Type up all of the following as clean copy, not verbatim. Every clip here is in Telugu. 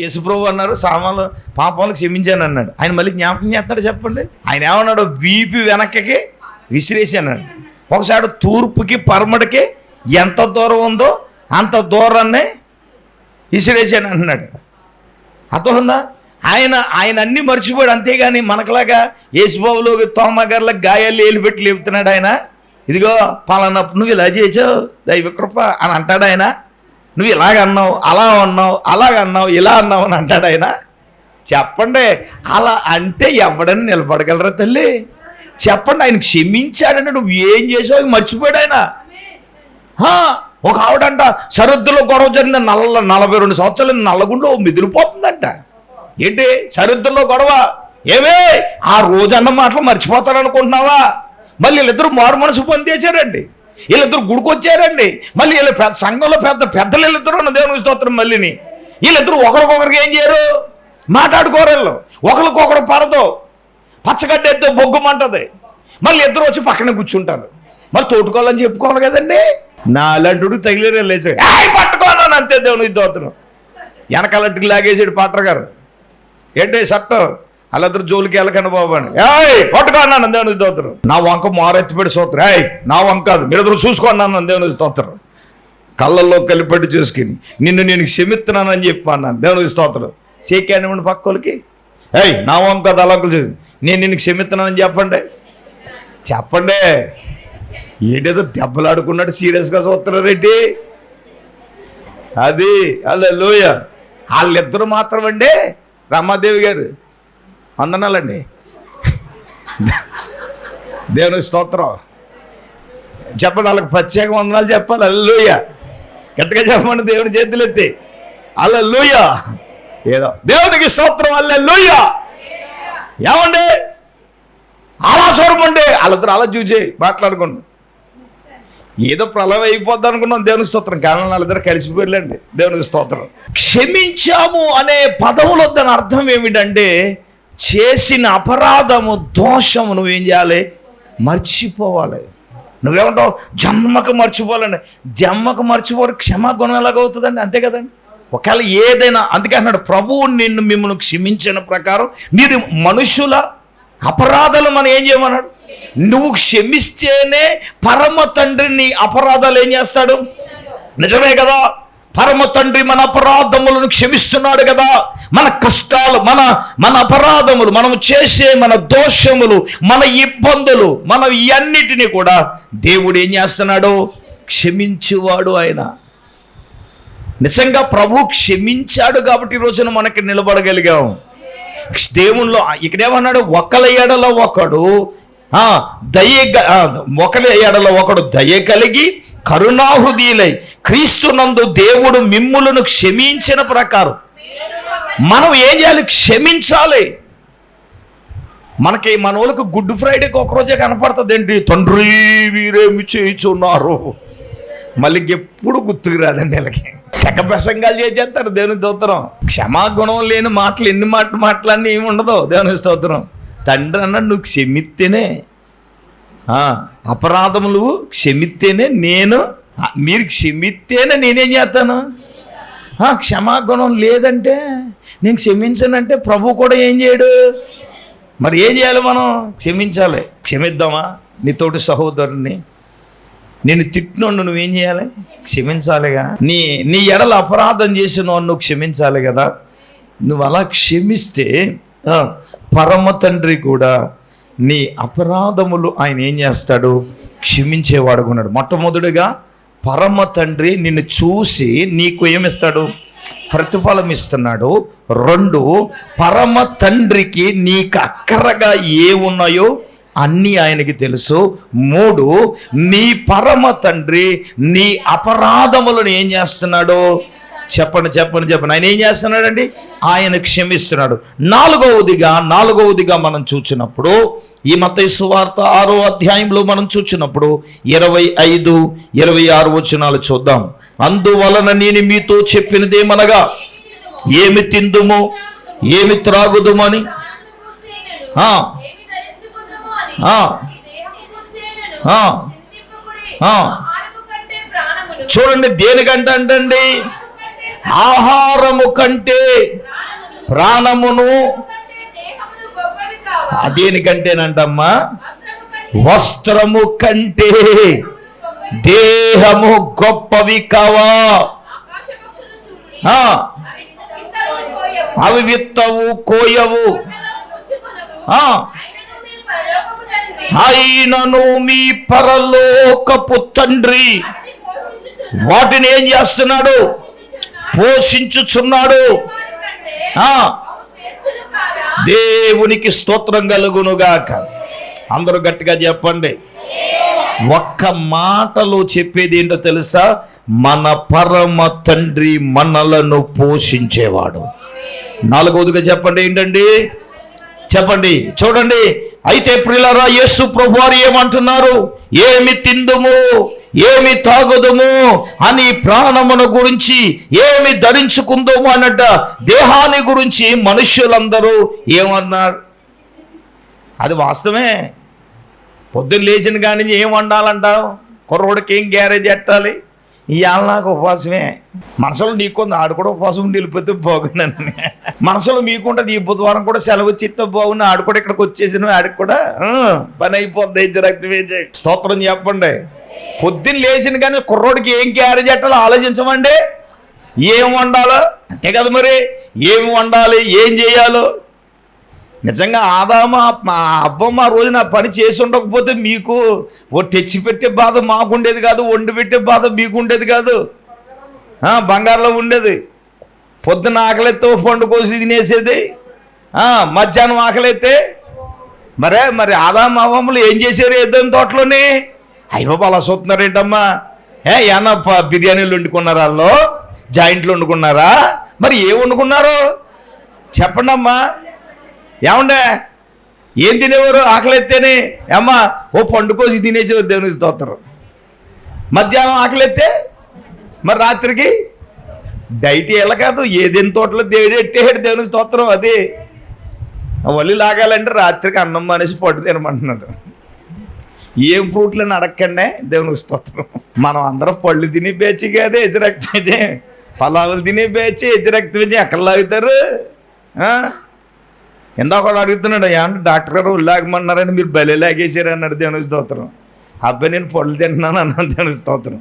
యేసుప్రభు అన్నారు సామాన్లు పాపాలకు క్షమించాను అన్నాడు. ఆయన మళ్ళీ జ్ఞాపకం చేస్తున్నాడు చెప్పండి. ఆయన ఏమన్నాడు? వీపి వెనక్కి విసిరేసి అన్నాడు. ఒకసారి తూర్పుకి పరమటికి ఎంత దూరం ఉందో అంత దూరాన్ని విసిరేసాను అంటున్నాడు. అర్థమైందా? ఆయన అన్నీ మర్చిపోయాడు. అంతేగాని మనకులాగా యేసుబాబులో తోమగారుల గాయాలు ఏలిపెట్టి లేపుతున్నాడు ఆయన. ఇదిగో పలానప్పుడు నువ్వు ఇలా చేసావు దైవ కృప అని అంటాడు ఆయన. నువ్వు ఇలాగ అన్నావు, అలా అన్నావు, అలాగన్నావు, ఇలా అన్నావు అని అంటాడు ఆయన. చెప్పండి, అలా అంటే ఎవడని నిలబడగలరా తల్లి? చెప్పండి. ఆయన క్షమించాడంటే నువ్వు ఏం చేసావు మర్చిపోయాడు ఆయన. ఒక ఆవిడంట సరిహద్దులో గొడవ జరిగిన 42 సంవత్సరాలు నల్లగుండో మిదిలిపోతుందంట. ఏంటి సరిహద్దుల్లో గొడవ? ఏమే ఆ రోజన్న మాటలు మర్చిపోతారనుకుంటున్నావా? మళ్ళీ వీళ్ళిద్దరూ మారు మనసు పొందేశారండి. వీళ్ళిద్దరు గుడికొచ్చారండి. మళ్ళీ వీళ్ళు సంఘంలో పెద్దలు వీళ్ళిద్దరు ఉన్న దేవుని స్తోత్రం. మళ్ళీని వీళ్ళిద్దరు ఒకరికొకరికి ఏం చేయరు? మాట్లాడుకోరు. ఒకరికొకరు పడదు. పచ్చగడ్డ ఎద్దు బొగ్గుమంటది. మళ్ళీ ఇద్దరు వచ్చి పక్కన కూర్చుంటారు. మరి తోటుకోవాలని చెప్పుకోవాలి కదండి. నా అలాంటి తగిలేరు వెళ్ళేసి పట్టుకోవాలని అంతే దేవుని స్తోత్రం. వెనకాలంటికి లాగేసాడు పాటర్ గారు. ఏంటి సట్టం వాళ్ళిద్దరు జోలికి వెళ్ళకండి బాబు అని పట్టుకోన్నాను దేవుని స్తోత్రం. నా వంక మారెత్తిపెట్టి స్తోత్రం. నా వంక కాదు, మీరిద్దరు చూసుకోన్నాను దేవుని స్తోత్రం. కళ్ళల్లో కలిపెట్టి చూసుకుని నిన్ను నేను క్షమిస్తున్నానని చెప్పి అన్నాను దేవుని స్తోత్రం. చేకేనివ్వండి పక్కోళ్ళకి. నా వంక కాదు అలా నేను నిన్ను క్షమిస్తున్నానని చెప్పండి. ఏంటేదో దెబ్బలాడుకున్నట్టు సీరియస్గా చూస్తున్నారేంటి? అది హల్లెలూయా. వాళ్ళిద్దరు మాత్రం అండి. రమాదేవి గారు వందనాలండి దేవుని స్తోత్రం. చెప్పండి, వాళ్ళకి ప్రత్యేక వందనాలు చెప్పాలి. హల్లెలూయా. గట్టిగా చెప్పండి దేవుని చేతులు ఎత్తి హల్లెలూయా. ఏదో దేవునికి స్తోత్రం హల్లెలూయా. ఏమండి అలా చూడమండి వాళ్ళిద్దరు అలా చూసి మాట్లాడుకోండి. ఏదో ప్రళయం అయిపోద్ది అనుకున్నాం దేవుని స్తోత్రం. కానీ వాళ్ళిద్దరు కలిసిపోయారండి దేవునికి స్తోత్రం. క్షమించాము అనే పదములో దాని అర్థం ఏమిటంటే చేసిన అపరాధము దోషము నువ్వేం చేయాలి? మర్చిపోవాలి. నువ్వేమంటావు? జన్మకు మర్చిపోవాలండి. జన్మకు మర్చిపోవాలి. క్షమాగుణం ఎలాగవుతుందండి? అంతే కదండి. ఒకవేళ ఏదైనా అందుకే అన్నాడు ప్రభువు మిమ్మల్ని క్షమించిన ప్రకారం మీరు మనుషుల అపరాధాలు మనం ఏం చేయమన్నాడు? నువ్వు క్షమిస్తేనే పరమ తండ్రి నీ అపరాధాలు ఏం చేస్తాడు? నిజమే కదా. పరమ తండ్రి మన అపరాధములను క్షమిస్తున్నాడు కదా. మన కష్టాలు, మన అపరాధములు, మనం చేసే మన దోషములు, మన ఇబ్బందులు, మన ఇవన్నిటినీ కూడా దేవుడు ఏం చేస్తున్నాడు? క్షమించువాడు ఆయన. నిజంగా ప్రభు క్షమించాడు కాబట్టి ఈ రోజున మనకి నిలబడగలిగాం. దేవునిలో ఇక్కడేమన్నాడు? ఒకరి ఎడల ఒకడు దయ కలిగి కరుణాహృదయులై క్రీస్తునందు దేవుడు మిమ్ములను క్షమించిన ప్రకారం మనం ఏం చేయాలి? క్షమించాలి. మనకి మన వాళ్ళకి గుడ్ ఫ్రైడేకి ఒకరోజే కనపడుతుంది ఏంటి? తండ్రి వీరేమి చేయుచున్నారు. మళ్ళీ ఎప్పుడు గుర్తుకు రాదండి వీళ్ళకి. చెక్క ప్రసంగాలు చేసేస్తారు దేవుని స్తోత్రం. క్షమాగుణం లేని మాటలు ఎన్ని మాటలన్నీ ఏమి ఉండదు దేవుని స్తోత్రం. తండ్రి అన్నాడు నువ్వు క్షమిస్తేనే అపరాధములు క్షమిస్తేనే మీరు క్షమిస్తేనే నేనేం చేస్తాను? క్షమాగుణం లేదంటే నేను క్షమించనంటే ప్రభు కూడా ఏం చేయడు. మరి ఏం చేయాలి? మనం క్షమించాలి. క్షమిద్దామా? నీతోటి సహోదరుని నేను తిట్టినోడు నువ్వేం చేయాలి? క్షమించాలిగా. నీ ఎడల అపరాధం చేసిన నువ్వు క్షమించాలి కదా. నువ్వు అలా క్షమిస్తే పరమ తండ్రి కూడా నీ అపరాధములు ఆయన ఏం చేస్తాడు? క్షమించేవాడుగా ఉన్నాడు. మొట్టమొదటిగా పరమ తండ్రి నిన్ను చూసి నీకు ఏమిస్తాడు? ప్రతిఫలం ఇస్తున్నాడు. 2, పరమ తండ్రికి నీకు అక్కరగా ఏ ఉన్నాయో అన్నీ ఆయనకి తెలుసు. 3, నీ పరమ తండ్రి నీ అపరాధములను ఏం చేస్తున్నాడు? చెప్పండి. ఆయన ఏం చేస్తున్నాడండి? ఆయన క్షమిస్తున్నాడు. నాలుగవదిగా మనం చూచినప్పుడు ఈ మత్తయి సువార్త 6వ అధ్యాయంలో మనం చూచినప్పుడు 25, 26 వచనాలు చూద్దాం. అందువలన నేను మీతో చెప్పినదేమనగా ఏమి తిందుము ఏమి త్రాగుదుమని చూడండి. దేనికంటే అంటండి ఆహారము కంటే ప్రాణమును, దేనికంటేనంటమ్మా, వస్త్రము కంటే దేహము గొప్పవి కావా. అవి విత్తవు కోయవు, అయినను మీ పరలోకపు తండ్రి వాటిని ఏం చేస్తున్నాడు? పోషించుచున్నాడు. దేవునికి స్తోత్రం కలుగునుగాక. అందరూ గట్టిగా చెప్పండి. ఒక్క మాటలో చెప్పేది ఏంటో తెలుసా? మన పరమ తండ్రి మనలను పోషించేవాడు. నాలుగవదిగా చెప్పండి ఏంటండి? చెప్పండి, చూడండి. అయితే ప్రియులారా, యేసు ప్రభువారు ఏమంటున్నారు? ఏమి తిందుము, ఏమి తాగుదుము అని ప్రాణమును గురించి, ఏమి ధరించుకుందాము అన్నట్ట దేహాన్ని గురించి మనుష్యులందరూ ఏమన్నారు? అది వాస్తవమే. పొద్దున్న లేచిన కానీ ఏం వండాలంటావు? కుర్రోడికి ఏం గ్యారేజ్ ఎట్టాలి? ఇవాళ నాకు ఉపవాసమే. మనసులో నీకుంది, ఆడు కూడా ఉపవాసం ఉండి వెళ్ళిపోతే బాగుందని మనసులో మీకుంటుంది. ఈ బుధవారం కూడా సెలవు చిత్త బాగుంది, ఆడు కూడా ఇక్కడికి వచ్చేసిన ఆడికి కూడా పని అయిపోద్ది. రక్తమే స్తోత్రం చెప్పండి. పొద్దున్న లేచిన కానీ కుర్రోడికి ఏం గ్యారేజ్ ఎట్టాలో ఆలోచించమండి. ఏం వండాలో అంతే కదా మరి. ఏం వండాలి, ఏం చేయాలో. నిజంగా ఆదామ అవ్వమ్మ రోజున పని చేసి ఉండకపోతే మీకు ఓ తెచ్చిపెట్టే బాధ మాకుండేది కాదు, వండి పెట్టే బాధ మీకు ఉండేది కాదు. బంగారులో ఉండేది. పొద్దున్న ఆకలిస్తే పండు కోసి తినేసేది, మధ్యాహ్నం ఆకలిస్తే మరి ఆదామ అవ్వమ్మలు ఏం చేశారు? ఏదైనా తోటలోని అయ్యో అలా చూస్తున్నారేంటమ్మా? ఏమన్నా బిర్యానీలు వండుకున్నారా? వాళ్ళు జాయింట్లు వండుకున్నారా? మరి ఏం వండుకున్నారు చెప్పండి అమ్మా. ఏమండే ఏం తినేవారు? ఆకలిస్తేనే అమ్మా ఓ పండు కోసి తినేసేవారు. దేవుని స్తోత్రం. మధ్యాహ్నం ఆకలిస్తే మరి రాత్రికి డైట్ ఎలా కాదు, ఏదేని తోటలో దేవుడు ఎట్టేసాడు. దేవుని స్తోత్రం. అది ఒళ్ళు లాగాలంటే రాత్రికి అన్నం అనేసి పట్టు తినమంటున్నాడు. ఏం ఫ్రూట్లని అడగకండి. దేవునికి స్తోత్రం. మనం అందరం పళ్ళు తినే బ్యాచి కాదే, ఎజరక్తజే పలావులు తినే బ్యాచి, ఎజరక్తజే ఎక్కడ లాగుతారు? ఇందాక కూడా అడుగుతున్నాడు, ఏమంటే డాక్టర్ గారు లాగమన్నారని మీరు బలి లాగేసారు అన్నాడు. దేవునికి స్తోత్రం. అబ్బాయి నేను పళ్ళు తింటున్నాను అన్నాను. దేవునికి స్తోత్రం.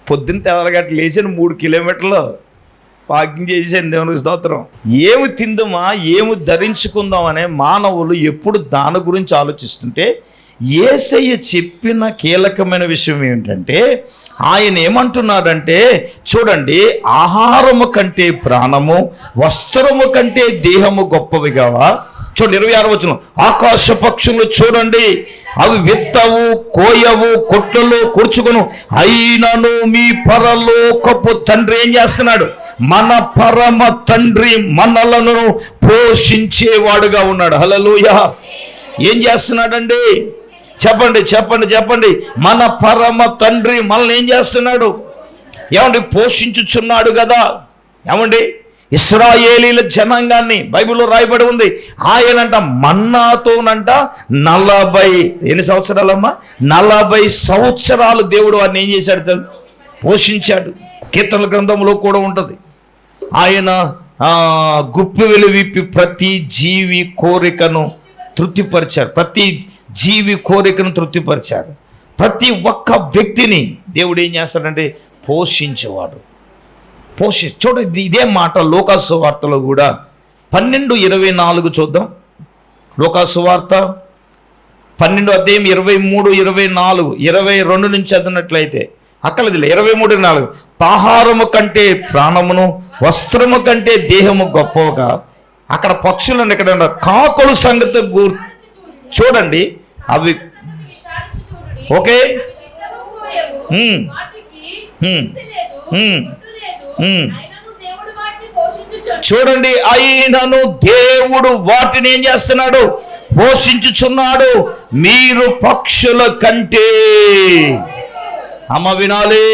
పొద్దున్న తెవలగట్ట లేచాను, 3 కిలోమీటర్లు వాకింగ్ చేసాను. దేవునికి స్తోత్రం. ఏమి తిందామా, ఏమి ధరించుకుందాం అనే మానవులు ఎప్పుడు దాని గురించి ఆలోచిస్తుంటే, యేసయ్య చెప్పిన కీలకమైన విషయం ఏమిటంటే, ఆయన ఏమంటున్నాడంటే చూడండి, ఆహారము కంటే ప్రాణము, వస్త్రము కంటే దేహము గొప్పవి కావా. చూడండి 26వ వచనం. ఆకాశ పక్షులు చూడండి, అవి విత్తవు కోయవు, కొట్లలో కూర్చుకొను, అయినను మీ పరలోకపు తండ్రి ఏం చేస్తున్నాడు? మన పరమ తండ్రి మనలను పోషించేవాడుగా ఉన్నాడు. హల్లెలూయా. ఏం చేస్తున్నాడండి? చెప్పండి చెప్పండి చెప్పండి. మన పరమ తండ్రి మనల్ని ఏం చేస్తున్నాడు? ఏమండి? పోషించుచున్నాడు కదా. ఏమండి? ఇశ్రాయేలీల జనాంగాన్ని బైబిల్లో రాయబడి ఉంది. ఆయనంట మన్నాతోనంట 40 ఎన్ని సంవత్సరాలమ్మా? 40 సంవత్సరాలు దేవుడు వారిని ఏం చేశాడు? పోషించాడు. కీర్తనల గ్రంథంలో కూడా ఉంటుంది. ఆయన గుప్పివెలు విప్పి ప్రతి జీవి కోరికను తృప్తిపరిచాడు. ప్రతి జీవి కోరికను తృప్తిపరిచాడు. ప్రతి ఒక్క వ్యక్తిని దేవుడు ఏం చేస్తాడంటే పోషించేవాడు. చూడండి ఇదే మాట లోకాసు సువార్తలో కూడా 12:24 చూద్దాం. లోకాసు వార్త 12 అధ్యాయం 23, 24, 22 నుంచి చదివినట్లయితే అక్కలదిలే 23:4. ఆహారము కంటే ప్రాణమును, వస్త్రము కంటే దేహము గొప్పగా. అక్కడ పక్షులను ఎక్కడ కాకుల సంగతి చూడండి. అవి ఓకే. చూడండి, అయినను దేవుడు వాటిని ఏం చేస్తున్నాడు? పోషించుచున్నాడు. మీరు పక్షుల కంటే, అమ్మ వినాలి,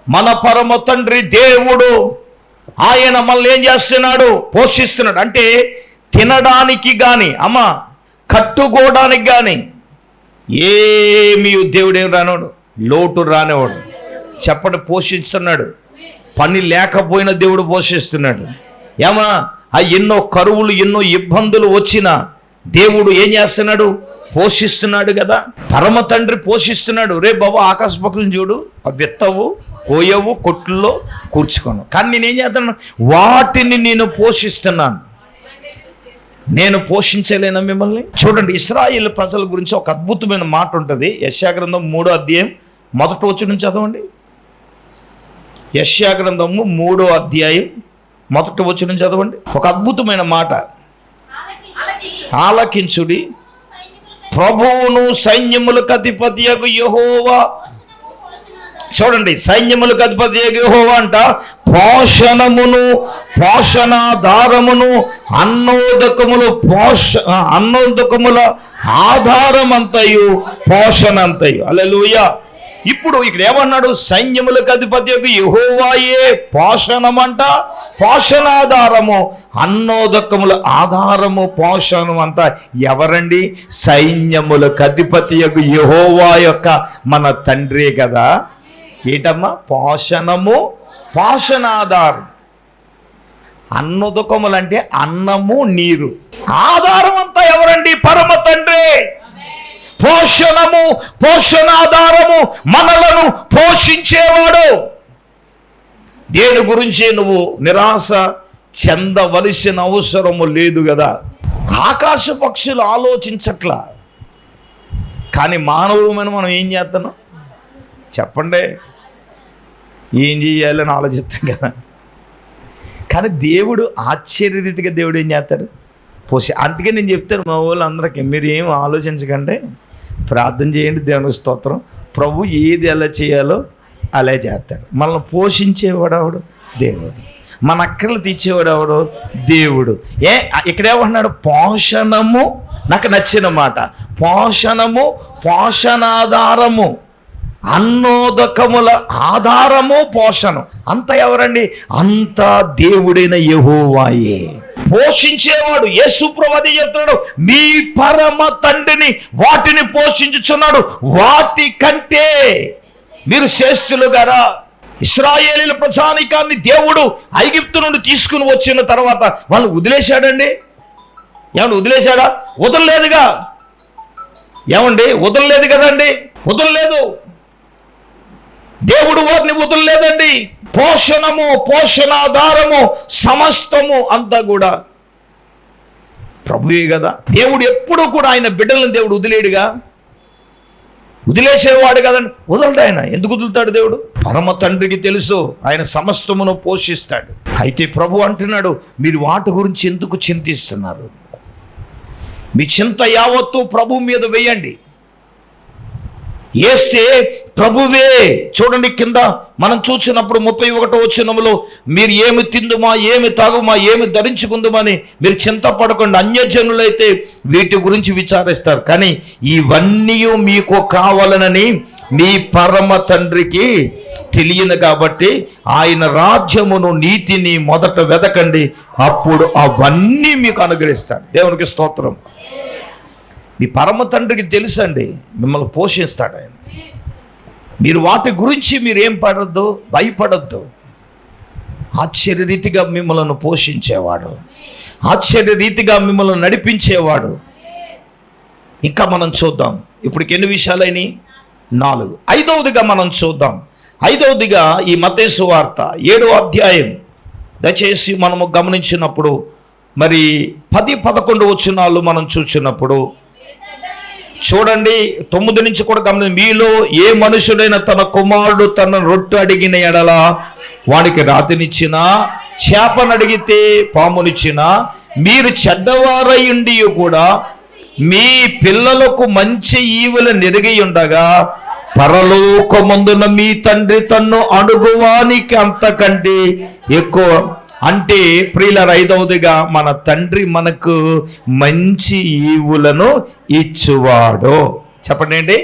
మన పరమ తండ్రి దేవుడు ఆయన మనల్ని ఏం చేస్తున్నాడు? పోషిస్తున్నాడు. అంటే తినడానికి కానీ అమ్మ కట్టుకోవడానికి కానీ ఏమి దేవుడు ఏం రానివాడు, లోటు రానివాడు. చెప్పండి, పోషిస్తున్నాడు. పని లేకపోయినా దేవుడు పోషిస్తున్నాడు. ఏమా ఆ ఎన్నో కరువులు ఎన్నో ఇబ్బందులు వచ్చినా దేవుడు ఏం చేస్తున్నాడు? పోషిస్తున్నాడు కదా. పరమ తండ్రి పోషిస్తున్నాడు. రే బాబు ఆకాశ పక్షులను చూడు, అవి విత్తవు, కోయవు, కొట్టుల్లో కూర్చుకోను, కానీ నేనేం చేస్తున్నాను? వాటిని నేను పోషిస్తున్నాను. నేను పోషించలేనా మిమ్మల్ని? చూడండి, ఇశ్రాయేలు ప్రజల గురించి ఒక అద్భుతమైన మాట ఉంటుంది. యెషయా గ్రంథం 3వ అధ్యాయం 1వ వచనం చదవండి. యెషయా గ్రంథము 3వ అధ్యాయం 1వ వచనం చదవండి. ఒక అద్భుతమైన మాట. ఆలకించుడి, ప్రభువును సైన్యములకు అధిపతియగు యెహోవా. చూడండి, సైన్యములకు అధిపతియగు యెహోవా అంట పోషణమును, పోషణాధారమును, అన్నోదకముల ఆధారమంతయు పోషణంతయు. హల్లెలూయా. ఇప్పుడు ఇక్కడ ఏమన్నాడు? సైన్యములకు అధిపతియగు యెహోవాయే పోషణమంట, పోషణాధారము, అన్నోదకముల ఆధారము, పోషణం అంతా ఎవరండి? సైన్యములకు అధిపతియగు యెహోవా యొక్క మన తండ్రే కదా. ఏంటమ్మా? పోషణము, పోషణాధారం. అన్నోదకములు అంటే అన్నము, నీరు. ఆధారం అంతా ఎవరండి? పరమ తండ్రి. పోషణము, పోషణాధారము, మనలను పోషించేవాడు. దేని గురించి నువ్వు నిరాశ చెందవలసిన అవసరము లేదు కదా. ఆకాశ పక్షులు ఆలోచించట్లా, కానీ మానవులమైన మనం ఏం చేస్తున్నాం చెప్పండి? ఏం చేయాలని ఆలోచిస్తాం కదా. కానీ దేవుడు ఆశ్చర్యరీతిగా దేవుడు ఏం చేస్తాడు? అందుకే నేను చెప్తాను మా వాళ్ళందరికీ, మీరు ఏం ఆలోచించకండి, ప్రార్థన చేయండి, దేవుని స్తోత్రం. ప్రభు ఏది ఎలా చేయాలో అలా చేస్తాడు. మనల్ని పోషించేవాడు దేవుడు, మన అక్కర్లు తీర్చేవాడు దేవుడు. ఇక్కడేమన్నాడు? పోషణము. నాకు నచ్చిన మాట, పోషణము, పోషణాధారము, అన్నోదకముల ఆధారము, పోషణం అంతా ఎవరండి? అంతా దేవుడైన యెహోవాయే. పోషించేవాడు. యేసు ప్రభువు అదే చెప్తున్నాడు, మీ పరమ తండ్రిని వాటిని పోషించుచున్నాడు, వాటి కంటే మీరు శ్రేష్ఠులు గారా. ఇశ్రాయేలీల ప్రజానీకాన్ని దేవుడు ఐగుప్తు నుండి తీసుకుని వచ్చిన తర్వాత వాళ్ళు వదిలేశాడండి? ఏమండి వదిలేశాడా? వదలలేదుగా. ఏమండి వదలలేదు కదండి, వదలలేదు. దేవుడు వారిని వదలలేదండి. పోషణము, పోషణాధారము, సమస్తము అంతా కూడా ప్రభువే కదా. దేవుడు ఎప్పుడు కూడా ఆయన బిడ్డలను దేవుడు వదిలేడుగా, వదిలేసేవాడు కదండి. వదలడు ఆయన. ఎందుకు వదులుతాడు దేవుడు? పరమ తండ్రికి తెలుసు ఆయన సమస్తమును పోషిస్తాడు. అయితే ప్రభు అంటున్నాడు, మీరు వాటి గురించి ఎందుకు చింతిస్తున్నారు? మీ చింత యావత్తు ప్రభు మీద వేయండి. ఏస్తే ప్రభువే. చూడండి కింద మనం చూసినప్పుడు 31వ వచనములో, మీరు ఏమి తిందుమా, ఏమి తాగుమా, ఏమి ధరించుకుందుమని మీరు చింతపడకుండా, అన్యజనులైతే వీటి గురించి విచారిస్తారు, కానీ ఇవన్నీ మీకు కావాలనని మీ పరమ తండ్రికి తెలియను. కాబట్టి ఆయన రాజ్యమును, నీతిని మొదట వెతకండి, అప్పుడు అవన్నీ మీకు అనుగ్రహిస్తాడు. దేవునికి స్తోత్రం. మీ పరమ తండ్రికి తెలుసండి, మిమ్మల్ని పోషిస్తాడు ఆయన. మీరు వాటి గురించి మీరు ఏం పడద్దు, భయపడద్దు. ఆశ్చర్యరీతిగా మిమ్మల్ని పోషించేవాడు, ఆశ్చర్యరీతిగా మిమ్మల్ని నడిపించేవాడు. ఇంకా మనం చూద్దాం. ఇప్పటికి ఎన్ని విషయాలైనవి? 4. 5వదిగా మనం చూద్దాం. 5వదిగా ఈ మత్తయి సువార్త 7వ అధ్యాయం దయచేసి మనము గమనించినప్పుడు, మరి 10-11 వచనాలు మనం చూసినప్పుడు చూడండి, 9 నుంచి కూడా గమనించి, మీలో ఏ మనుషుడైనా తన కుమారుడు తన రొట్టె అడిగిన ఎడల వాడికి రాతినిచ్చినా, చేపనడిగితే పామునిచ్చినా, మీరు చెడ్డవారయుండి కూడా మీ పిల్లలకు మంచి ఈవులు నెరిగి ఉండగా పరలోకమందున మీ తండ్రి తన్ను అడుగువానికి అంతకంటే ఎక్కువ. అంటే ప్రియులారా, 5వదిగా మన తండ్రి మనకు మంచి ఈవులను ఇచ్చువాడు. చెప్పండి ఏంటి?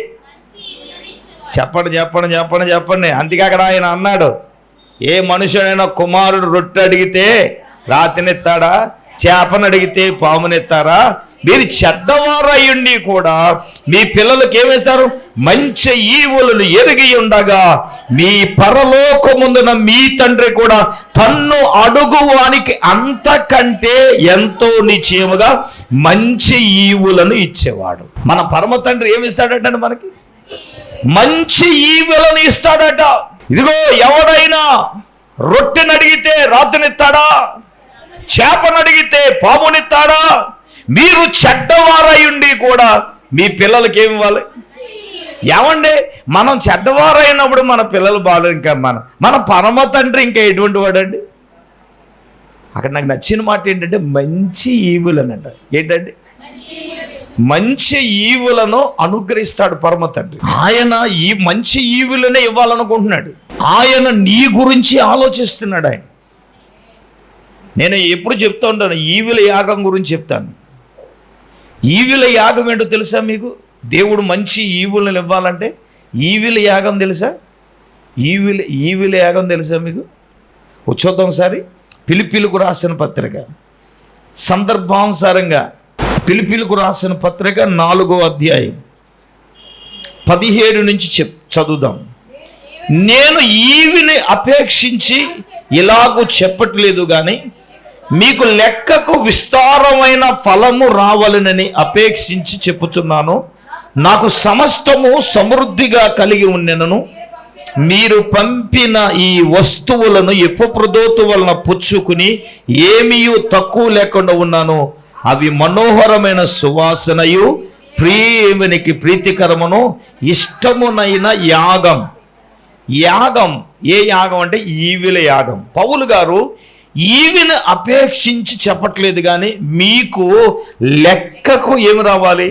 చెప్పండి చెప్పండి చెప్పండి చెప్పండి. అందుకే అక్కడ ఆయన అన్నాడు, ఏ మనుషుడైనా కుమారుడు రొట్టె అడిగితే రాతినిస్తాడా, చేపను అడిగితే పామునెత్తారా? మీరు చెడ్డవారయ్యుండి కూడా మీ పిల్లలకి ఏమేస్తారు? మంచి ఈవులను ఎరిగి ఉండగా మీ పరలోకముందున మీ తండ్రి కూడా తన్ను అడుగువానికి అంతకంటే ఎంతో నిశ్చయముగా మంచి ఈవులను ఇచ్చేవాడు. మన పరమ తండ్రి ఏమిస్తాడట? మనకి మంచి ఈవులను ఇస్తాడట. ఇదిగో, ఎవడైనా రొట్టెని అడిగితే రాత్రినిస్తాడా? చేపను అడిగితే పామునిస్తాడా? మీరు చెడ్డవారయ్యుండి కూడా మీ పిల్లలకి ఏమి ఇవ్వాలి? ఏమండి, మనం చెడ్డవారైనప్పుడు మన పిల్లలు బాగా ఇంకా మన పరమ తండ్రి ఇంకా ఎటువంటి వాడండి? అక్కడ నాకు నచ్చిన మాట ఏంటంటే మంచి ఈవులను అంట. ఏంటండి? మంచి ఈవులను అనుగ్రహిస్తాడు పరమ తండ్రి. ఆయన ఈ మంచి ఈవులనే ఇవ్వాలనుకుంటున్నాడు. ఆయన నీ గురించి ఆలోచిస్తున్నాడు. ఆయన, నేను ఎప్పుడు చెప్తా ఉంటాను, ఈవుల యాగం గురించి చెప్తాను. ఈవుల యాగం ఏంటో తెలుసా మీకు? దేవుడు మంచి ఈవులను ఇవ్వాలంటే ఈవుల యాగం తెలుసా? ఈవుల యాగం తెలుసా మీకు? చూద్దాం ఒకసారి. ఫిలిప్పీలకు రాసిన పత్రిక సందర్భానుసారంగా ఫిలిప్పీలకు రాసిన పత్రిక 4వ అధ్యాయం 17 నుంచి చదువుదాం. నేను ఈవిని అపేక్షించి ఇలాగూ చెప్పట్లేదు కానీ మీకు లెక్కకు విస్తారమైన ఫలము రావాలనని అపేక్షించి చెప్పుచున్నాను. నాకు సమస్తము సమృద్ధిగా కలిగి ఉన్నెనను మీరు పంపిన ఈ వస్తువులను ఎపఫ్రోదితు వలన పుచ్చుకుని ఏమీ తక్కువ లేకుండా ఉన్నాను. అవి మనోహరమైన సువాసనయు ప్రియమునికి ప్రీతికరమును ఇష్టమునైన యాగం. యాగం ఏ యాగం అంటే ఈవిల యాగం. పౌలు గారు ఈవిని అపేక్షించి చెప్పట్లేదు కానీ మీకు లెక్కకు ఏమి రావాలి?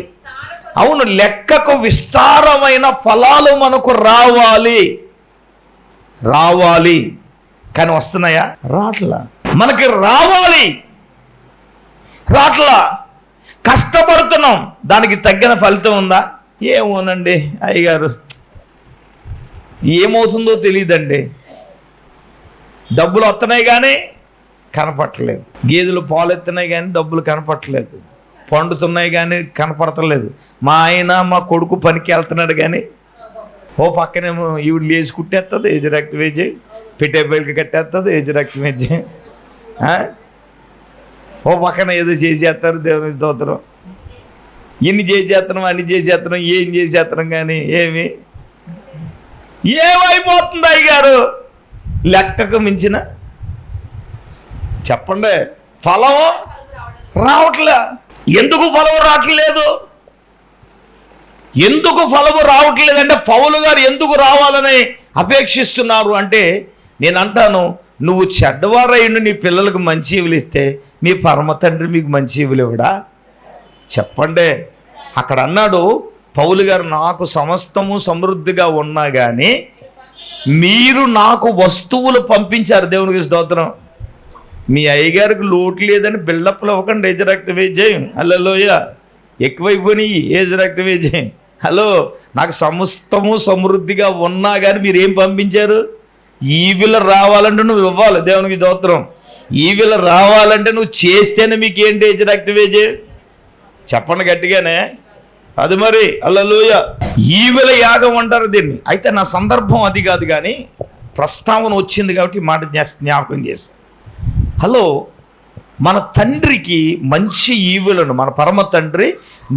అవును, లెక్కకు విస్తారమైన ఫలాలు మనకు రావాలి. కానీ వస్తున్నాయా? రాట్లా. మనకి రావాలి, రాట్లా. కష్టపడుతున్నాం, దానికి తగ్గిన ఫలితం ఉందా? ఏమోనండి అయ్యగారు, ఏమవుతుందో తెలియదండి. డబ్బులు వస్తున్నాయి కానీ కనపట్టలేదు. గేదెలు పాలు ఎత్తున్నాయి కానీ డబ్బులు కనపట్టలేదు. పండుతున్నాయి కానీ కనపడతలేదు. మా ఆయన మా కొడుకు పనికి వెళ్తున్నాడు కానీ ఓ పక్కనేమో ఈవిడ లేచి కుట్టేస్తుంది, ఏజ్ రక్తం వేజి పెట్టే బయలుకి కట్టేస్తుంది, ఏజ్ రక్తం వేజి. ఓ పక్కన ఏదో చేసేస్తారు, దేవుని స్తోత్రం. ఇన్ని చేసేస్తున్నాం, అన్ని చేసేస్తున్నాం, ఏం చేసేస్తున్నాం కానీ ఏమైపోతుంది అయ్యగారు? లెక్కకు మించిన చెప్పండి ఫలము రావట్లే. ఎందుకు ఫలము రావట్లేదు? ఎందుకు ఫలము రావట్లేదంటే పౌలు గారు ఎందుకు రావాలని అపేక్షిస్తున్నారు అంటే, నేను అంటాను, నువ్వు చెడ్డవారైండు నీ పిల్లలకు మంచి ఈవులు ఇస్తే మీ పరమ తండ్రి మీకు మంచి ఈవులు ఇవ్వడా? చెప్పండి. అక్కడ అన్నాడు పౌలు గారు, నాకు సమస్తము సమృద్ధిగా ఉన్నా కానీ మీరు నాకు వస్తువులు పంపించారు. దేవునికి స్తోత్రం. మీ అయ్యగారికి లోటు లేదని బిల్డప్లు అవ్వకండి. ఏజ్ రక్త వేజేయం. హల్లెలూయ. ఎక్కువైపోయినాయి ఏజ్ రక్త వేజేయం. హలో, నాకు సమస్తము సమృద్ధిగా ఉన్నా కానీ మీరు ఏం పంపించారు? ఈవిల రావాలంటే నువ్వు ఇవ్వాలి. దేవునికి స్తోత్రం. ఈవిల రావాలంటే నువ్వు చేస్తేనే మీకు ఏంటి ఏజ్ రక్త వేజేయం? చెప్పండి గట్టిగానే. అది మరి హల్లెలూయ. ఈవిల యాగం అంటారు దీన్ని. అయితే నా సందర్భం అది కాదు కానీ ప్రస్తావన వచ్చింది కాబట్టి మాట జ్ఞాపకం చేశాను. హలో, మన తండ్రికి మంచి ఈవులను, మన పరమ తండ్రి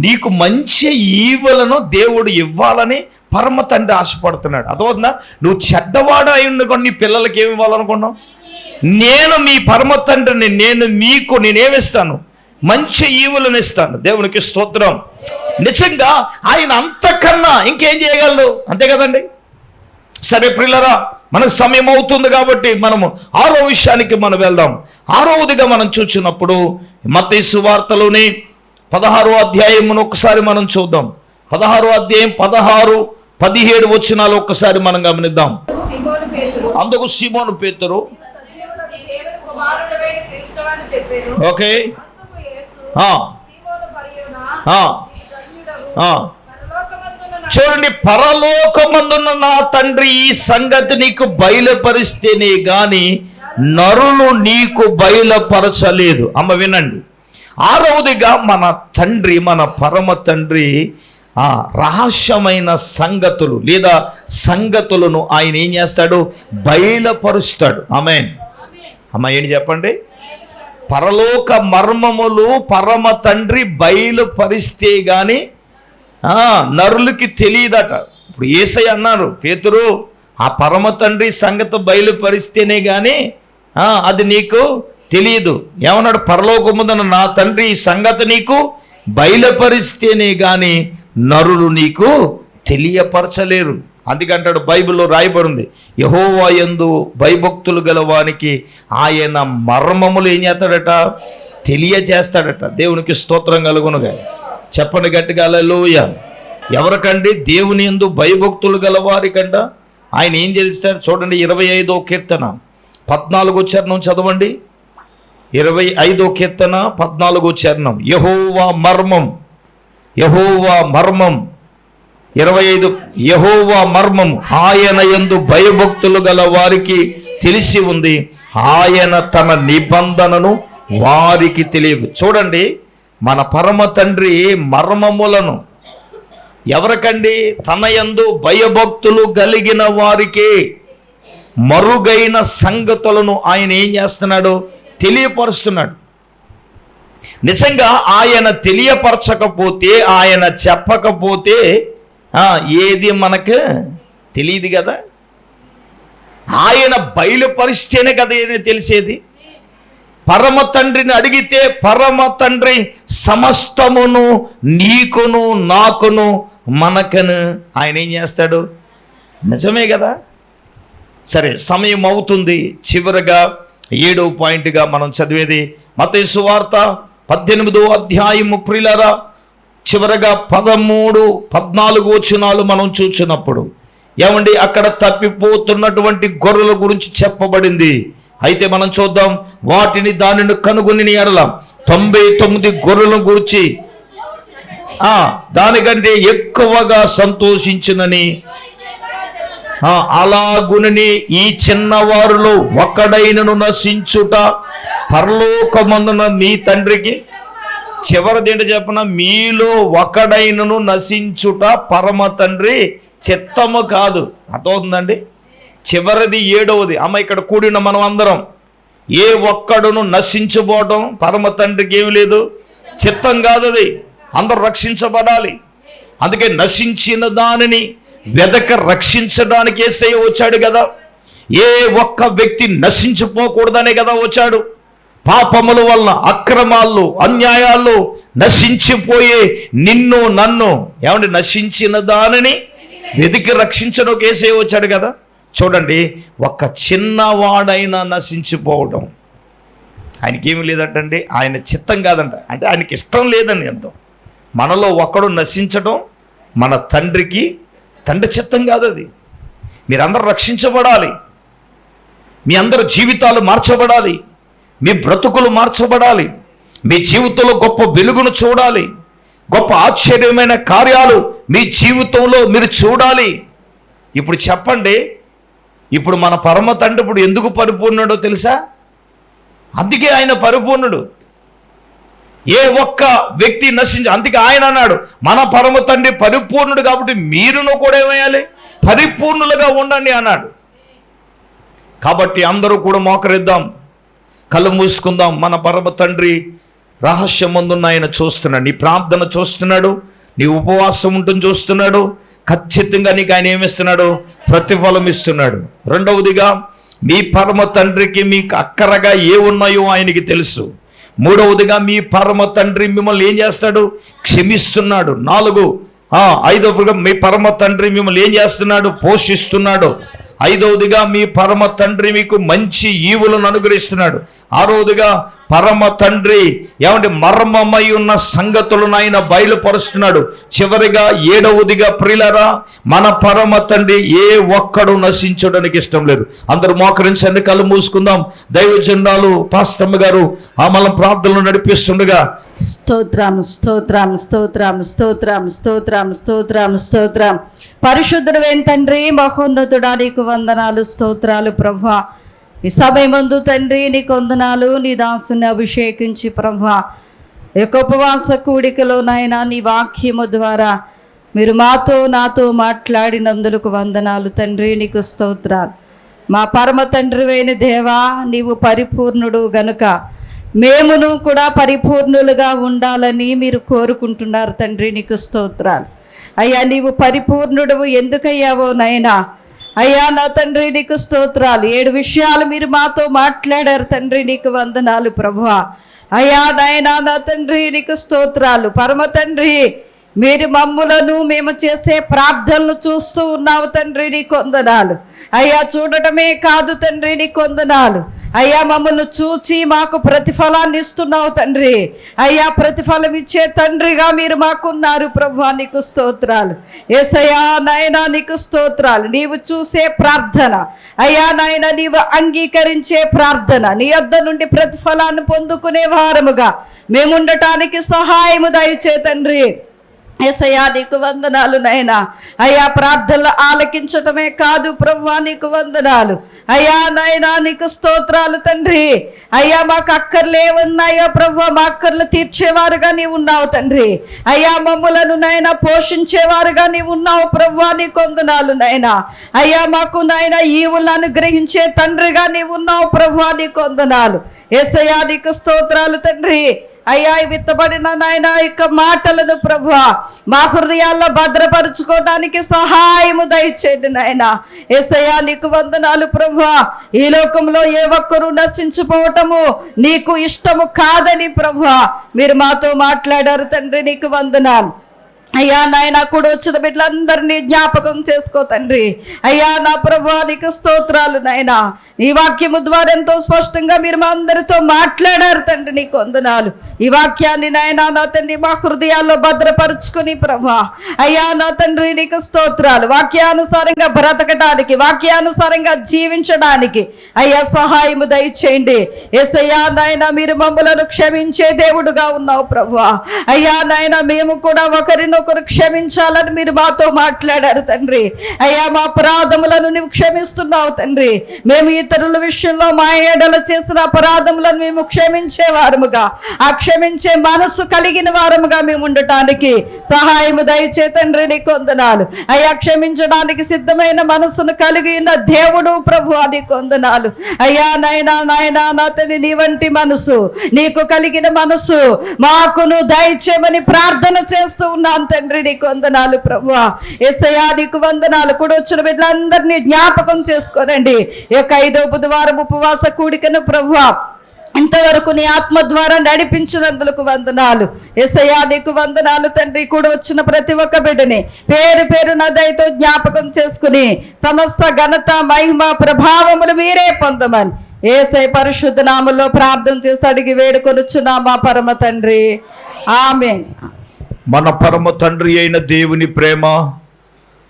నీకు మంచి ఈవులను దేవుడు ఇవ్వాలని పరమ తండ్రి ఆశపడుతున్నాడు. అదవుతుందా? నువ్వు చెడ్డవాడు అయి నీ పిల్లలకి ఏమి ఇవ్వాలనుకున్నావు? నేను మీ పరమ తండ్రిని, నేనేమిస్తాను? మంచి ఈవులను ఇస్తాను. దేవునికి స్తోత్రం. నిజంగా ఆయన అంతకన్నా ఇంకేం చేయగలడు? అంతే కదండి. సరే ప్రియులారా, మనకు సమయం అవుతుంది కాబట్టి మనము 6వ విషయానికి మనం వెళ్దాం. 6వదిగా మనం చూసినప్పుడు మత్తయి సువార్తలోని 16వ అధ్యాయమును ఒకసారి మనం చూద్దాం. 16వ అధ్యాయం 16, 17 వచనాలు ఒక్కసారి మనం గమనిద్దాం. అందుకు సీమోను పేతురు ఓకే చూడండి, పరలోకమందున్న నా తండ్రి ఈ సంగతి నీకు బయలుపరిస్తేనే గాని నరులు నీకు బయలుపరచలేదు. అమ్మ వినండి, ఆరవదిగా మన తండ్రి, మన పరమ తండ్రి రహస్యమైన సంగతులు లేదా సంగతులను ఆయన ఏం చేస్తాడు? బయలుపరుస్తాడు. ఆమేన్. అమ్మ ఏంటి చెప్పండి? పరలోక మర్మములు పరమ తండ్రి బయలుపరిస్తే గాని నరులకి తెలియదట. ఇప్పుడు యేసయ్య అన్నారు, పేతురు ఆ పరమ తండ్రి సంగతి బయలుపరిస్తేనే గాని అది నీకు తెలియదు. ఏమన్నాడు? పరలోకముందున నా తండ్రి ఈ సంగతి నీకు బయలుపరిస్తేనే గాని నరులు నీకు తెలియపరచలేరు. అందుకంటాడు, బైబిల్లో రాయబడింది, యెహోవా యందు భయభక్తులు గలవానికి ఆయన మర్మములు ఏం చేస్తాడట? తెలియజేస్తాడట. దేవునికి స్తోత్రం కలుగునుగా. చెప్పండి గట్టిగా హల్లెలూయా. ఎవరికండి? దేవుని యందు భయభక్తులు గలవారికంట ఆయన ఏం చేస్తాడు? చూడండి, 25వ కీర్తన 14వ చరణం చదవండి. 25వ కీర్తన 14వ చరణం. యెహోవా మర్మం, యెహోవా మర్మం 25. యెహోవా మర్మము ఆయన యందు భయభక్తులు గల వారికి తెలిసి ఉంది, ఆయన తన నిబంధనను వారికి తెలియదు. చూడండి, మన పరమ తండ్రి మర్మములను ఎవరికండి? తన యందు భయభక్తులు కలిగిన వారికి మరుగైన సంగతులను ఆయన ఏం చేస్తున్నాడు? తెలియపరుస్తున్నాడు. నిజంగా ఆయన తెలియపరచకపోతే, ఆయన చెప్పకపోతే ఏది మనకు తెలియదు కదా. ఆయన బయలుపరిస్తేనే కదా ఏది తెలిసేది. పరమ తండ్రిని అడిగితే పరమ తండ్రి సమస్తమును నీకును నాకును మనకను ఆయన ఏం చేస్తాడు? నిజమే కదా. సరే, సమయం అవుతుంది. చివరగా 7వ పాయింట్గా మనం చదివేది మత్తయి సువార్త 18వ అధ్యాయము. ప్రియులారా, చివరగా 13, 14 వచనాలు మనం చూసినప్పుడు ఏమండి, అక్కడ తప్పిపోతున్నటువంటి గొర్రెల గురించి చెప్పబడింది. అయితే మనం చూద్దాం, దానిని కనుగొని ఎడల 99 గొర్రెల గురించి దానికంటే ఎక్కువగా సంతోషించునని, అలాగునని ఈ చిన్నవారిలో ఒక్కడైనను నశించుట పరలోకమందున మీ తండ్రికి. చివరిదేంటి చెప్పన? మీలో ఒకడైనను నశించుట పరమ తండ్రి చిత్తము కాదు. అర్థమవుతుందండి? చివరిది 7వది. అమ్మ, ఇక్కడ కూడిన మనం అందరం ఏ ఒక్కడును నశించుకోవటం పరమ తండ్రికి ఏమి లేదు, చిత్తం కాదు. అది అందరూ రక్షించబడాలి. అందుకే నశించిన దానిని వెదక రక్షించడానికి యేసయ్య వచ్చాడు కదా. ఏ ఒక్క వ్యక్తి నశించిపోకూడదనే కదా వచ్చాడు. పాపముల వలన, అక్రమాల్లో, అన్యాయాల్లో నశించిపోయే నిన్ను నన్ను ఏమంటే నశించిన దానిని వెతికి రక్షించడానికి యేసయ్య వచ్చాడు కదా. చూడండి, ఒక్క చిన్నవాడైనా నశించిపోవడం ఆయనకేమీ లేదంటండి, ఆయన చిత్తం కాదంట. అంటే ఆయనకి ఇష్టం లేదని అర్థం. మనలో ఒక్కడు నశించడం మన తండ్రికి తండ్రి చిత్తం కాదు. అది మీరందరూ రక్షించబడాలి. మీ అందరి జీవితాలు మార్చబడాలి. మీ బ్రతుకులు మార్చబడాలి. మీ జీవితంలో గొప్ప వెలుగును చూడాలి. గొప్ప ఆశ్చర్యమైన కార్యాలు మీ జీవితంలో మీరు చూడాలి. ఇప్పుడు చెప్పండి, ఇప్పుడు మన పరమ తండ్రి ఇప్పుడు ఎందుకు పరిపూర్ణుడో తెలుసా? అందుకే ఆయన పరిపూర్ణుడు. ఏ ఒక్క వ్యక్తి అందుకే ఆయన అన్నాడు, మన పరమ తండ్రి పరిపూర్ణుడు కాబట్టి మీరును కూడా ఏమయ్యాలి? పరిపూర్ణులుగా ఉండండి అన్నాడు. కాబట్టి అందరూ కూడా మోకరిద్దాం, కళ్ళు మూసుకుందాం. మన పరమ తండ్రి రహస్యమందున్న ఆయన చూస్తున్నాడు. నీ ప్రార్థన చూస్తున్నాడు, నీ ఉపవాసం ఉంటుంది చూస్తున్నాడు. ఖచ్చితంగా నీకు ఆయన ఏమిస్తున్నాడు? ప్రతిఫలం ఇస్తున్నాడు. రెండవదిగా, మీ పరమ తండ్రికి మీకు అక్కరగా ఏ ఉన్నాయో ఆయనకి తెలుసు. మూడవదిగా, మీ పరమ తండ్రి మిమ్మల్ని ఏం చేస్తాడు? క్షమిస్తున్నాడు. 4, 5వదిగా, మీ పరమ తండ్రి మిమ్మల్ని ఏం చేస్తున్నాడు? పోషిస్తున్నాడు. 5వదిగా, మీ పరమ తండ్రి మీకు మంచి ఈవులను అనుగ్రహిస్తున్నాడు. 6వదిగా, పరమ తండ్రి ఏమంటే మర్మమై ఉన్న సంగతులను ఆయన బయలుపరుస్తున్నాడు. చివరిగా 7వదిగా, ప్రియులారా, మన పరమ తండ్రి ఏ ఒక్కడు నశించడానికి ఇష్టం లేదు. అందరూ మోకరించండి, కళ్ళు మూసుకుందాం. దైవజనురాలు పాస్తమ్మ గారు మన ప్రార్థనలు నడిపిస్తుండగా స్తోత్రం స్తోత్రం స్తోత్రం స్తోత్రం స్తోత్రం స్తోత్రం స్తోత్రం. పరిశుద్ధుడైన తండ్రి, మహోన్నతుడా, నీకు వందనాలు, స్తోత్రాలు ప్రభువా. ఈ సమయమందు తండ్రి నీకు వందనాలు. నీ దాసుని అభిషేకించి ప్రభువా ఈ యొక్క ఉపవాస కూడికలో నాయనా నీ వాక్యము ద్వారా మీరు నాతో మాట్లాడినందుకు వందనాలు తండ్రి. నీకు స్తోత్రాలు. మా పరమ తండ్రివైన దేవా, నీవు పరిపూర్ణుడు గనుక మేమును కూడా పరిపూర్ణులుగా ఉండాలని మీరు కోరుకుంటున్నారు తండ్రి. నీకు స్తోత్రాలు. అయ్యా నీవు పరిపూర్ణుడు ఎందుకయ్యావో నైనా అయ్యా నా తండ్రి నీకు స్తోత్రాలు. 7 విషయాలు మీరు మాతో మాట్లాడారు తండ్రి. నీకు వందనాలు ప్రభువా. అయ్యా నాయనా నా తండ్రి నీకు స్తోత్రాలు. పరమ తండ్రి మీరు మమ్ములను మేము చేసే ప్రార్థనలు చూస్తూ ఉన్నావు తండ్రి. నీకు వందనాలు. అయ్యా చూడటమే కాదు తండ్రి. నీకు వందనాలు. అయ్యా మమ్మల్ని చూచి మాకు ప్రతిఫలాన్ని ఇస్తున్నావు తండ్రి. అయ్యా ప్రతిఫలం ఇచ్చే తండ్రిగా మీరు మాకున్నారు ప్రభువా. నీకు స్తోత్రాలు. యేసయ్యా నాయనా నీకు స్తోత్రాలు. నీవు చూసే ప్రార్థన అయ్యా నాయన నీవు అంగీకరించే ప్రార్థన నీ యొద్ద నుండి ప్రతిఫలాన్ని పొందుకునే వారముగా మేముండటానికి సహాయము దయచే తండ్రి. యేసయ్యా నీకు వందనాలు నైనా. అయ్యా ప్రార్థనలు ఆలకించటమే కాదు ప్రభువా. నీకు వందనాలు. అయ్యా నాయనా నీకు స్తోత్రాలు తండ్రి. అయ్యా మాకు అక్కర్లు ఏమున్నాయో ప్రభువా మా అక్కర్లు తీర్చేవారుగా నీవు ఉన్నావు తండ్రి. అయ్యా మమ్ములను నైనా పోషించేవారుగా నీవు ఉన్నావు ప్రభువా. నీకు వందనాలు నైనా. అయ్యా మాకు నాయన ఈవులను అనుగ్రహించే తండ్రిగా నీవు ఉన్నావు ప్రభువా. నీకు వందనాలు. యేసయ్యా నీకు స్తోత్రాలు తండ్రి. అయ్యా విత్తబడిన నాయన యొక్క మాటలను ప్రభువా మా హృదయాల్లో భద్రపరుచుకోవడానికి సహాయము దయచేయండి నాయన. యేసయ్యా నీకు వందనాలు ప్రభువా. ఈ లోకంలో ఏ ఒక్కరూ నశించిపోవటము నీకు ఇష్టము కాదని ప్రభువా మీరు మాతో మాట్లాడారు తండ్రి. నీకు వందనాలు. అయ్యా నాయన కూడా వచ్చిన బిడ్డలందరినీ జ్ఞాపకం చేసుకో తండ్రి. అయ్యా నా ప్రభువా నీకు స్తోత్రాలు నాయనా. ఈ వాక్యము ద్వారా ఎంతో స్పష్టంగా మీరు మా అందరితో మాట్లాడారు తండ్రి. నీకు వందనాలు. ఈ వాక్యాన్ని నాయనా నా తండ్రి మా హృదయాల్లో భద్రపరుచుకుని ప్రభువా అయ్యా నా తండ్రి నీకు స్తోత్రాలు. వాక్యానుసారంగా బ్రతకడానికి వాక్యానుసారంగా జీవించడానికి అయ్యా సహాయము దయచేయండి. యేసయ్యా నాయన మీరు మమ్మలను క్షమించే దేవుడుగా ఉన్నావు ప్రభువా. అయ్యా నాయన మేము కూడా ఒకరినొకరు క్షమించాలని మీరు మాతో మాట్లాడారు తండ్రి. అయ్యా మా అపరాధములను నువ్వు క్షమిస్తున్నావు తండ్రి. మేము ఇతరుల విషయంలో మా ఏడల చేసిన అపరాధములను మేము క్షమించే వారముగా ఆ క్షమించే మనసు కలిగిన వారముగా మేము ఉండటానికి సహాయము దయచే తండ్రి. నీకు వందనాలు. అయ్యా క్షమించడానికి సిద్ధమైన మనసును కలిగి ఉన్న దేవుడు ప్రభువా నీకు వందనాలు. అయ్యా నాయనా నాయనా నా తండ్రి నీ వంటి మనసు నీకు కలిగిన మనసు మాకును దయచేయమని ప్రార్థన చేస్తూ ఉన్నాను తండ్రి. నీకు వందనాలు ప్రభువా. యేసయ్యా నీకు వందనాలు. కూడా వచ్చిన బిడ్డలందరినీ జ్ఞాపకం చేసుకోనండి. ఈ యొక్క 5వ బుధవారం ఉపవాస కూడికను ప్రభువా ఇంతవరకు నీ ఆత్మ ద్వారా నడిపించినందుకు వందనాలు. యేసయ్యా నీకు వందనాలు తండ్రి. కూడా వచ్చిన ప్రతి ఒక్క బిడ్డని పేరు పేరు దయతో జ్ఞాపకం చేసుకుని సమస్త ఘనత మహిమ ప్రభావములు మీరే పొందమని యేసయ్య పరిశుద్ధ నామములో ప్రార్థన చేసి అడిగి వేడుకొనుచున్నా మా పరమ తండ్రి. ఆమేన్. మన పరమ తండ్రి అయిన దేవుని ప్రేమ,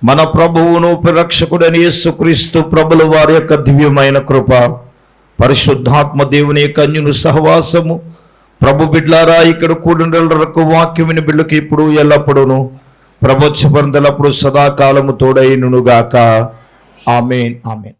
మన ప్రభువును రక్షకుడైన యేసుక్రీస్తు ప్రభుల వారి యొక్క దివ్యమైన కృప, పరిశుద్ధాత్మ దేవుని యొక్క అన్యును సహవాసము ప్రభు బిడ్లారా ఇక్కడ కూడినకు వాక్యముని బిడ్డకి ఇప్పుడు ఎల్లప్పుడూను ప్రపంచపరందలప్పుడు సదాకాలము తోడైనుగాక. ఆమేన్. ఆమేన్.